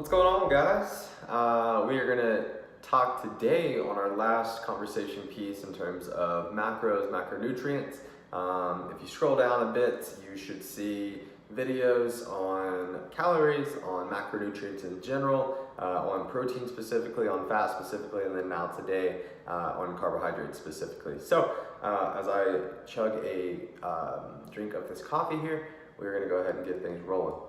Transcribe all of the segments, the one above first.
What's going on, guys? We are going to talk today on our last conversation piece in terms of macros, macronutrients. If you scroll down a bit, you should see videos on calories, on macronutrients in general, on protein specifically, on fat specifically, and then now today on carbohydrates specifically. So as I chug a drink of this coffee here, we're going to go ahead and get things rolling.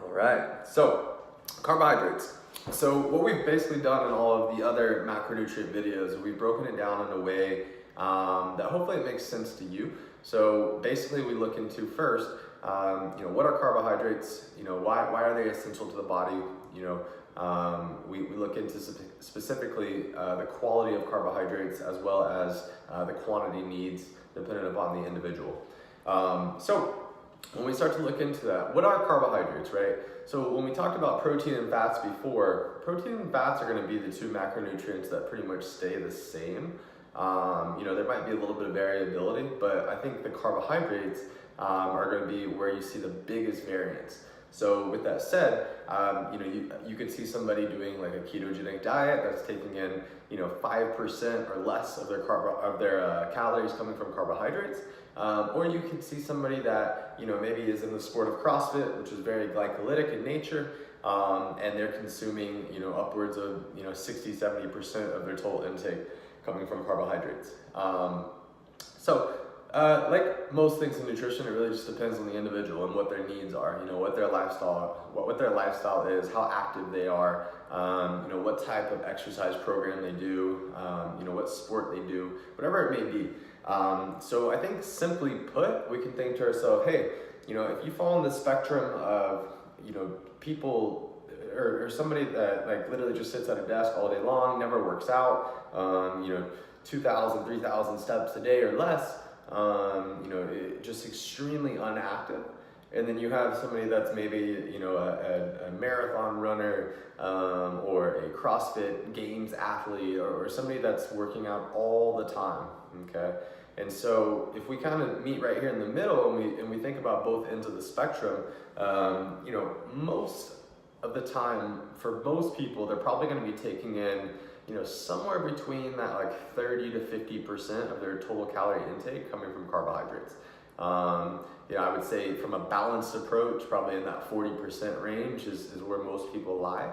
All right, so carbohydrates. So what we've basically done in all of the other macronutrient videos is we've broken it down in a way that hopefully it makes sense to you. So basically we look into first, what are carbohydrates? Why are they essential to the body? We look into specifically the quality of carbohydrates as well as the quantity needs dependent upon the individual. So when we start to look into that, what are carbohydrates, right? So when we talked about protein and fats before, protein and fats are going to be the two macronutrients that pretty much stay the same. There might be a little bit of variability, but I think the carbohydrates are going to be where you see the biggest variance. So with that said, you could see somebody doing like a ketogenic diet that's taking in 5% or less of their calories coming from carbohydrates. Or you could see somebody that maybe is in the sport of CrossFit, which is very glycolytic in nature, and they're consuming upwards of 60-70% of their total intake coming from carbohydrates. Like most things in nutrition, it really just depends on the individual and what their needs are. What their lifestyle is, how active they are, what type of exercise program they do, what sport they do, whatever it may be. So I think simply put, we can think to ourselves, hey, if you fall on the spectrum of, people or somebody that like literally just sits at a desk all day long, never works out, 2,000, 3,000 steps a day or less, just extremely inactive. And then you have somebody that's maybe, a marathon runner, or a CrossFit Games athlete, or somebody that's working out all the time, okay? And so if we kind of meet right here in the middle and we think about both ends of the spectrum, most of the time, for most people, they're probably going to be taking in, somewhere between that like 30 to 50% of their total calorie intake coming from carbohydrates. I would say from a balanced approach, probably in that 40% range is where most people lie.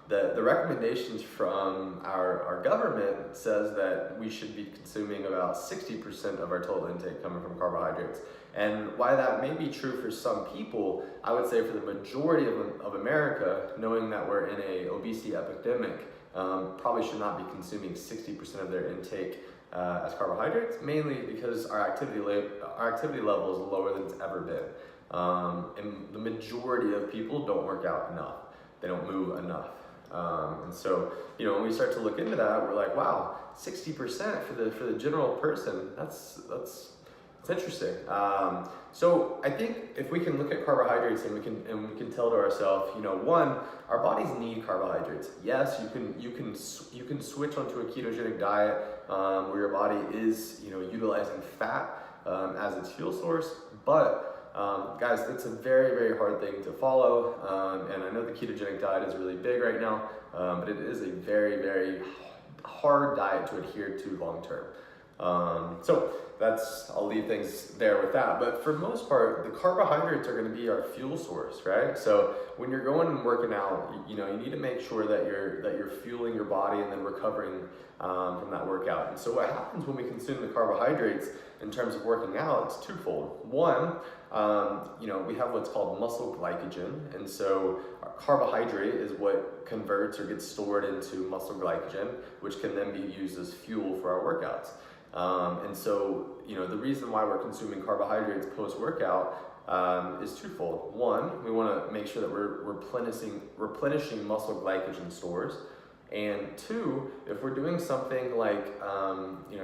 The recommendations from our government says that we should be consuming about 60% of our total intake coming from carbohydrates. And why that may be true for some people, I would say for the majority of America, knowing that we're in an obesity epidemic, probably should not be consuming 60% of their intake as carbohydrates, mainly because our activity level is lower than it's ever been. And the majority of people don't work out enough. They don't move enough. And so, when we start to look into that, we're like, wow, 60% for the general person, that's interesting. So I think if we can look at carbohydrates and we can tell to ourselves, one, our bodies need carbohydrates. Yes, you can switch onto a ketogenic diet where your body is utilizing fat as its fuel source, but guys, it's a very, very hard thing to follow, and I know the ketogenic diet is really big right now, but it is a very, very hard diet to adhere to long term. So I'll leave things there with that. But for most part, the carbohydrates are going to be our fuel source, right? So when you're going and working out, you need to make sure that you're fueling your body and then recovering from that workout. And so what happens when we consume the carbohydrates in terms of working out, it's twofold. One, we have what's called muscle glycogen, and so our carbohydrate is what converts or gets stored into muscle glycogen, which can then be used as fuel for our workouts. And so, the reason why we're consuming carbohydrates post-workout is twofold. One, we want to make sure that we're replenishing muscle glycogen stores. And two, if we're doing something like,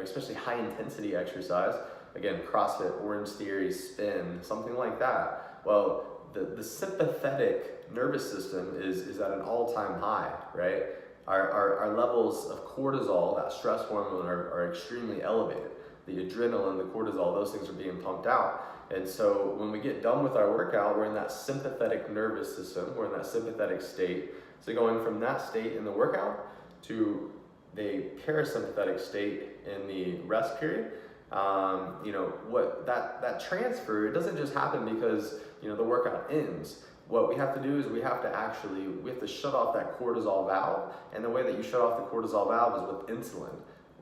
especially high-intensity exercise, again, CrossFit, Orange Theory, spin, something like that, well, the sympathetic nervous system is at an all-time high, right? Our levels of cortisol, that stress hormone, are extremely elevated. the adrenaline, the cortisol, those things are being pumped out. And so when we get done with our workout, we're in that sympathetic nervous system, we're in that sympathetic state. So going from that state in the workout to the parasympathetic state in the rest period, what that transfer, it doesn't just happen because the workout ends. What we have to do is we have to shut off that cortisol valve, and the way that you shut off the cortisol valve is with insulin.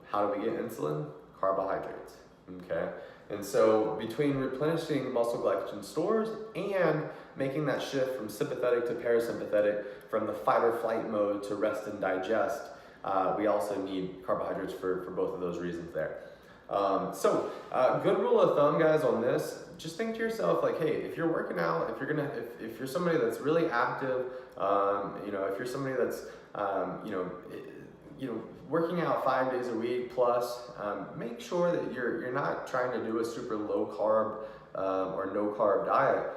How do we get insulin? Carbohydrates. Okay, and so between replenishing muscle glycogen stores and making that shift from sympathetic to parasympathetic, from the fight or flight mode to rest and digest, we also need carbohydrates for both of those reasons there. Good rule of thumb, guys, on this, just think to yourself, like, hey, if you're working out, if you're somebody that's really active, if you're somebody that's, working out 5 days a week plus, make sure that you're not trying to do a super low carb or no carb diet.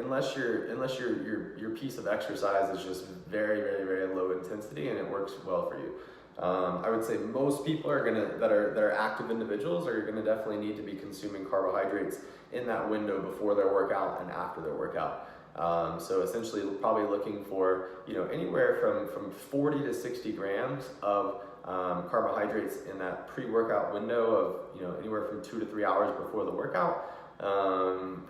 Unless your piece of exercise is just very, very, very low intensity and it works well for you. I would say most people that are active individuals are gonna definitely need to be consuming carbohydrates in that window before their workout and after their workout. So essentially probably looking for, anywhere from 40 to 60 grams of carbohydrates in that pre-workout window of, anywhere from 2 to 3 hours before the workout,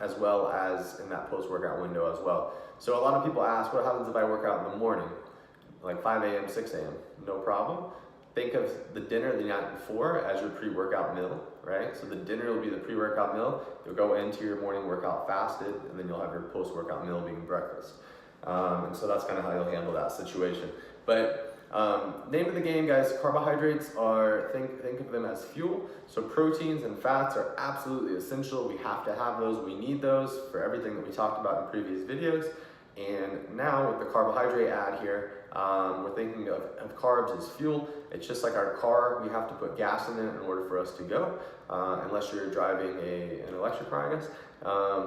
as well as in that post-workout window as well. So a lot of people ask, what happens if I work out in the morning? Like 5 a.m., 6 a.m., no problem. Think of the dinner the night before as your pre-workout meal, right? So the dinner will be the pre-workout meal. You'll go into your morning workout fasted, and then you'll have your post-workout meal being breakfast. And so that's kind of how you'll handle that situation. But name of the game, guys, carbohydrates are, think of them as fuel. So proteins and fats are absolutely essential. We have to have those. We need those for everything that we talked about in previous videos. And now with the carbohydrate ad here, we're thinking of carbs as fuel. It's just like our car, we have to put gas in it in order for us to go, unless you're driving an electric car, I guess.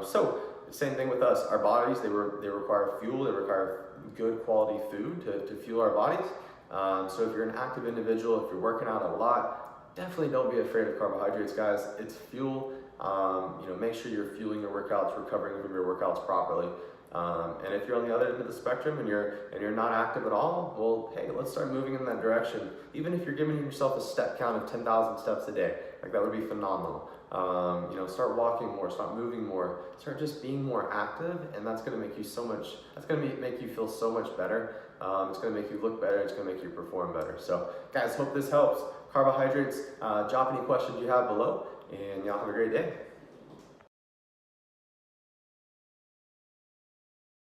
So same thing with us. Our bodies, they require fuel, they require good quality food to fuel our bodies. So if you're an active individual, if you're working out a lot, definitely don't be afraid of carbohydrates, guys. It's fuel. Make sure you're fueling your workouts, recovering from your workouts properly. And if you're on the other end of the spectrum and you're not active at all, well, hey, let's start moving in that direction. Even if you're giving yourself a step count of 10,000 steps a day, like that would be phenomenal. Start walking more, start moving more, start just being more active, and that's going to make you make you feel so much better. It's going to make you look better. It's going to make you perform better. So, guys, hope this helps. Carbohydrates. Drop any questions you have below, and y'all have a great day.